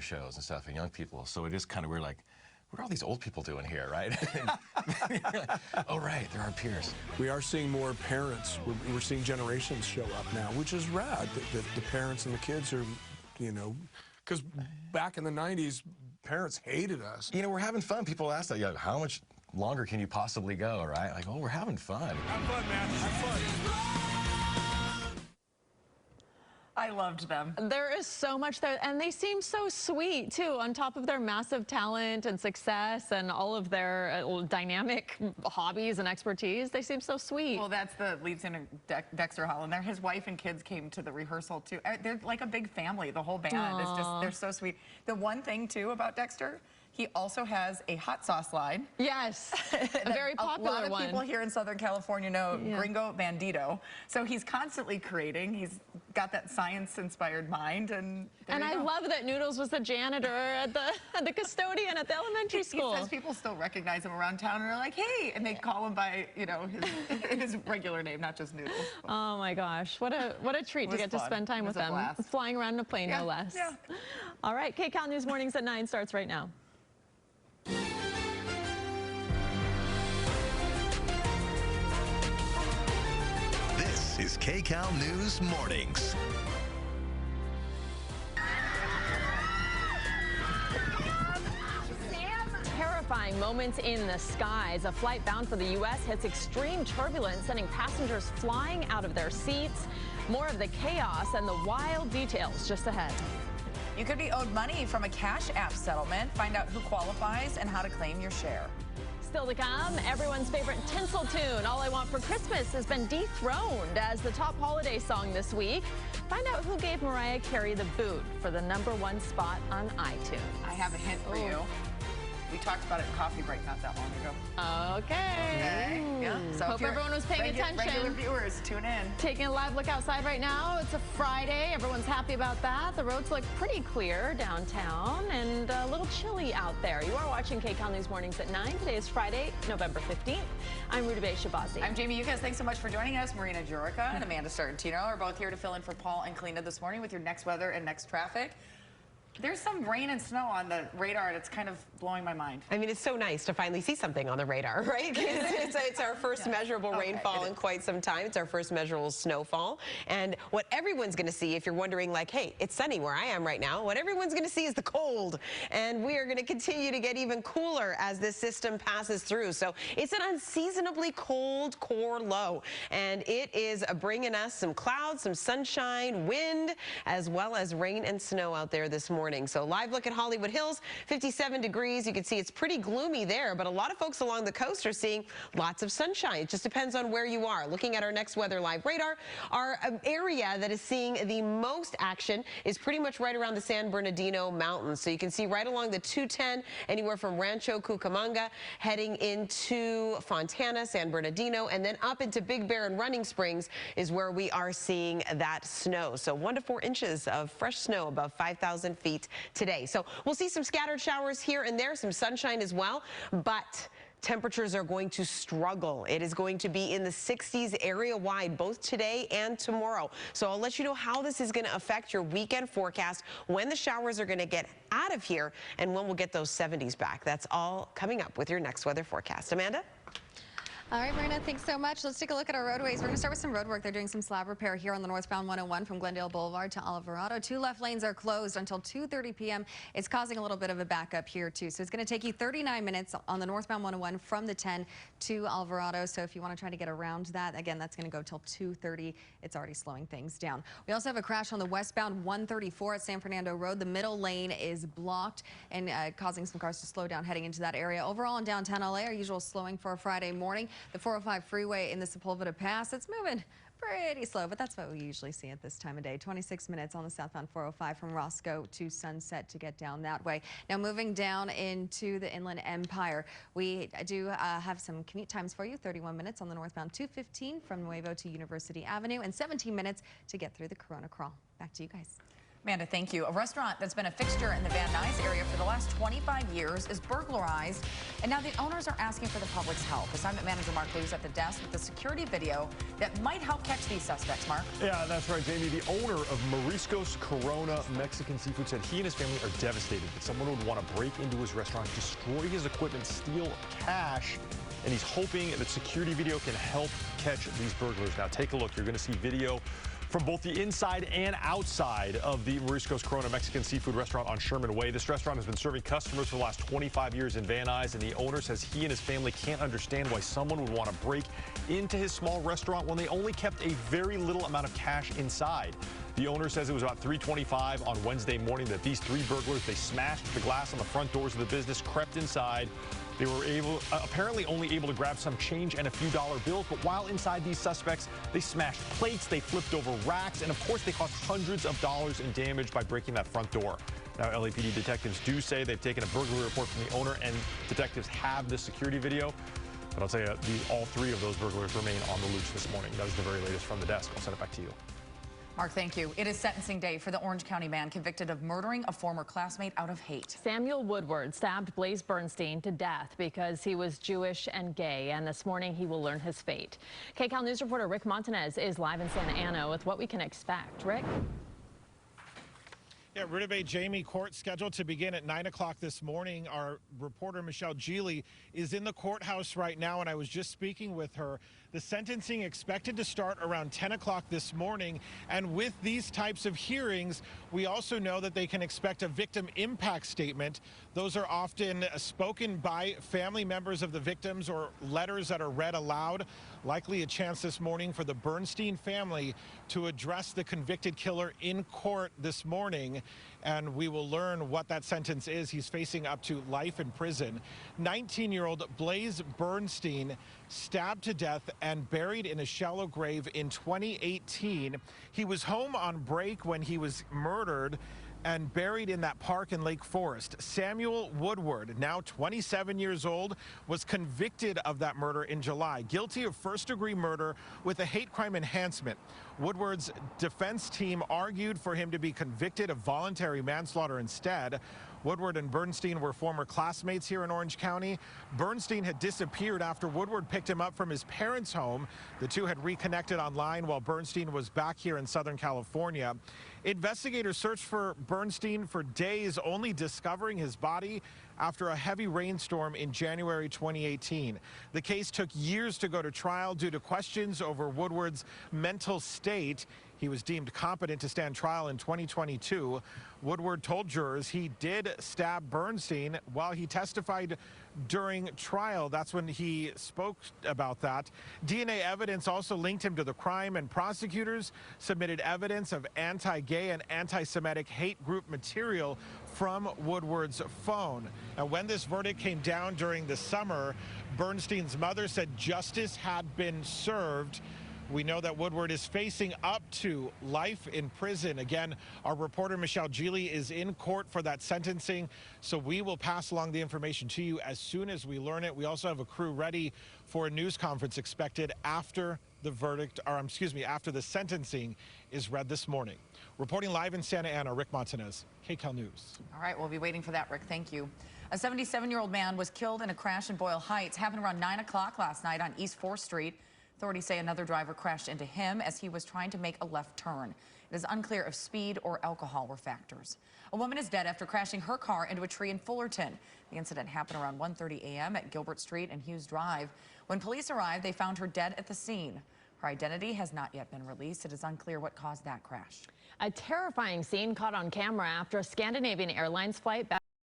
shows and stuff and young people. So it is kind of weird, like, what are all these old people doing here, right? Oh, right, they're our peers. We are seeing more parents. We're seeing generations show up now, which is rad. That the parents and the kids are, you know, because back in the 90s, parents hated us. You know, we're having fun. People ask that, how much longer can you possibly go, right? Like, oh, we're having fun. Have fun, man. Have fun. I loved them. There is so much there, and they seem so sweet, too, on top of their massive talent and success and all of their dynamic hobbies and expertise. They seem so sweet. Well, that's the lead singer, Dexter Holland. His wife and kids came to the rehearsal, too. They're like a big family. The whole band is just, they're so sweet. The one thing, too, about Dexter, he also has a hot sauce line. Yes, a very popular one. A lot of people here in Southern California know Gringo Bandito. So he's constantly creating. He's got that science-inspired mind. And I love that Noodles was the janitor at the custodian at the elementary school. He says people still recognize him around town and are like, hey, and they call him by, you know, his regular name, not just Noodles. Oh my gosh, what a treat to get to spend time with them. Blast. Flying around in a plane, no less. Yeah. All right, Kcal News Mornings at 9 starts right now. This is Kcal News Mornings. Terrifying moments in the skies. A flight bound for the U.S. hits extreme turbulence, sending passengers flying out of their seats. More of the chaos and the wild details just ahead. You could be owed money from a Cash App settlement. Find out who qualifies and how to claim your share. Still to come, everyone's favorite tinsel tune, All I Want for Christmas, has been dethroned as the top holiday song this week. Find out who gave Mariah Carey the boot for the #1 spot on iTunes. I have a hint for you. We talked about it in Coffee Break not that long ago. Okay. Yeah. So hope everyone was paying attention. Regular viewers, tune in. Taking a live look outside right now. It's a Friday. Everyone's happy about that. The roads look pretty clear downtown and a little chilly out there. You are watching Kcal News Mornings at 9. Today is Friday, November 15th. I'm Rutabaga Shabazzi. I'm Jamie Yukas. Thanks so much for joining us. Marina Jurica and Amanda Sarantino are both here to fill in for Paul and Kalina this morning with your next weather and next traffic. There's some rain and snow on the radar, and it's kind of blowing my mind. I mean, it's so nice to finally see something on the radar, right? It's our first measurable rainfall in quite some time. It's our first measurable snowfall. And what everyone's going to see, if you're wondering, like, hey, it's sunny where I am right now, what everyone's going to see is the cold. And we are going to continue to get even cooler as this system passes through. So it's an unseasonably cold core low. And it is bringing us some clouds, some sunshine, wind, as well as rain and snow out there this morning. So live look at Hollywood Hills, 57 degrees. You can see it's pretty gloomy there, but a lot of folks along the coast are seeing lots of sunshine. It just depends on where you are. Looking at our next weather live radar, our area that is seeing the most action is pretty much right around the San Bernardino Mountains. So you can see right along the 210, anywhere from Rancho Cucamonga, heading into Fontana, San Bernardino, and then up into Big Bear and Running Springs is where we are seeing that snow. So 1 to 4 inches of fresh snow above 5,000 feet today. So we'll see some scattered showers here and there, some sunshine as well, but temperatures are going to struggle. It is going to be in the 60s area-wide, both today and tomorrow. So I'll let you know how this is going to affect your weekend forecast, when the showers are going to get out of here, and when we'll get those 70s back. That's all coming up with your next weather forecast. Amanda? All right, Marina, thanks so much. Let's take a look at our roadways. We're going to start with some road work. They're doing some slab repair here on the northbound 101 from Glendale Boulevard to Alvarado. 2 left lanes are closed until 2:30 p.m. It's causing a little bit of a backup here, too. So it's going to take you 39 minutes on the northbound 101 from the 10 to Alvarado. So if you want to try to get around that, again, that's going to go till 2:30. It's already slowing things down. We also have a crash on the westbound 134 at San Fernando Road. The middle lane is blocked and causing some cars to slow down heading into that area. Overall in downtown LA, our usual slowing for a Friday morning. The 405 freeway in the Sepulveda Pass, it's moving pretty slow, but that's what we usually see at this time of day. 26 minutes on the southbound 405 from Roscoe to Sunset to get down that way. Now moving down into the Inland Empire, we do have some commute times for you. 31 minutes on the northbound 215 from Nuevo to University Avenue and 17 minutes to get through the Corona Crawl. Back to you guys. Amanda, thank you. A restaurant that's been a fixture in the Van Nuys area for the last 25 years is burglarized, and now the owners are asking for the public's help. Assignment manager Mark Lou's at the desk with the security video that might help catch these suspects. Mark? Yeah, that's right, Jamie. The owner of Mariscos Corona Mexican Seafood said he and his family are devastated that someone would want to break into his restaurant, destroy his equipment, steal cash, and he's hoping that security video can help catch these burglars. Now, take a look. You're going to see video from both the inside and outside of the Mariscos Corona Mexican Seafood restaurant on Sherman Way. This restaurant has been serving customers for the last 25 years in Van Nuys, and the owner says he and his family can't understand why someone would want to break into his small restaurant when they only kept a very little amount of cash inside. The owner says it was about 3:25 on Wednesday morning that these three burglars, they smashed the glass on the front doors of the business, crept inside. They were apparently only able to grab some change and a few dollar bills, but while inside, these suspects, they smashed plates, they flipped over racks, and of course they caused hundreds of dollars in damage by breaking that front door. Now, LAPD detectives do say they've taken a burglary report from the owner, and detectives have the security video. But I'll tell you, all three of those burglars remain on the loose this morning. That is the very latest from the desk. I'll send it back to you. Mark, thank you. It is sentencing day for the Orange County man convicted of murdering a former classmate out of hate. Samuel Woodward stabbed Blaze Bernstein to death because he was Jewish and gay, and this morning he will learn his fate. Kcal News reporter Rick Montanez is live in Santa Ana with what we can expect. Rick? Yeah, Ridabay Jamie court scheduled to begin at 9 o'clock this morning. Our reporter Michelle Geely is in the courthouse right now, and I was just speaking with her. The sentencing expected to start around 10 o'clock this morning. And with these types of hearings, we also know that they can expect a victim impact statement. Those are often spoken by family members of the victims or letters that are read aloud. Likely a chance this morning for the Bernstein family to address the convicted killer in court this morning. And we will learn what that sentence is. He's facing up to life in prison. 19-year-old Blaze Bernstein stabbed to death and buried in a shallow grave in 2018. He was home on break when he was murdered and buried in that park in Lake Forest. Samuel Woodward, now 27 years old, was convicted of that murder in July, guilty of first-degree murder with a hate crime enhancement. Woodward's defense team argued for him to be convicted of voluntary manslaughter instead. Woodward and Bernstein were former classmates here in Orange County. Bernstein had disappeared after Woodward picked him up from his parents' home. The two had reconnected online while Bernstein was back here in Southern California. Investigators searched for Bernstein for days, only discovering his body after a heavy rainstorm in January 2018. The case took years to go to trial due to questions over Woodward's mental state. He was deemed competent to stand trial in 2022. Woodward told jurors he did stab Bernstein while he testified during trial. That's when he spoke about that. DNA evidence also linked him to the crime, and prosecutors submitted evidence of anti-gay and anti-Semitic hate group material from Woodward's phone. And when this verdict came down during the summer, Bernstein's mother said justice had been served. We know that Woodward is facing up to life in prison. Again, our reporter Michelle Geely is in court for that sentencing, so we will pass along the information to you as soon as we learn it. We also have a crew ready for a news conference expected after the verdict, or excuse me, after the sentencing is read this morning. Reporting live in Santa Ana, Rick Montanez, Kcal News. All right, we'll be waiting for that, Rick. Thank you. A 77-year-old man was killed in a crash in Boyle Heights. Happened around 9 o'clock last night on East 4th Street. Authorities say another driver crashed into him as he was trying to make a left turn. It is unclear if speed or alcohol were factors. A woman is dead after crashing her car into a tree in Fullerton. The incident happened around 1:30 a.m. at Gilbert Street and Hughes Drive. When police arrived, they found her dead at the scene. Her identity has not yet been released. It is unclear what caused that crash. A terrifying scene caught on camera after a Scandinavian Airlines flight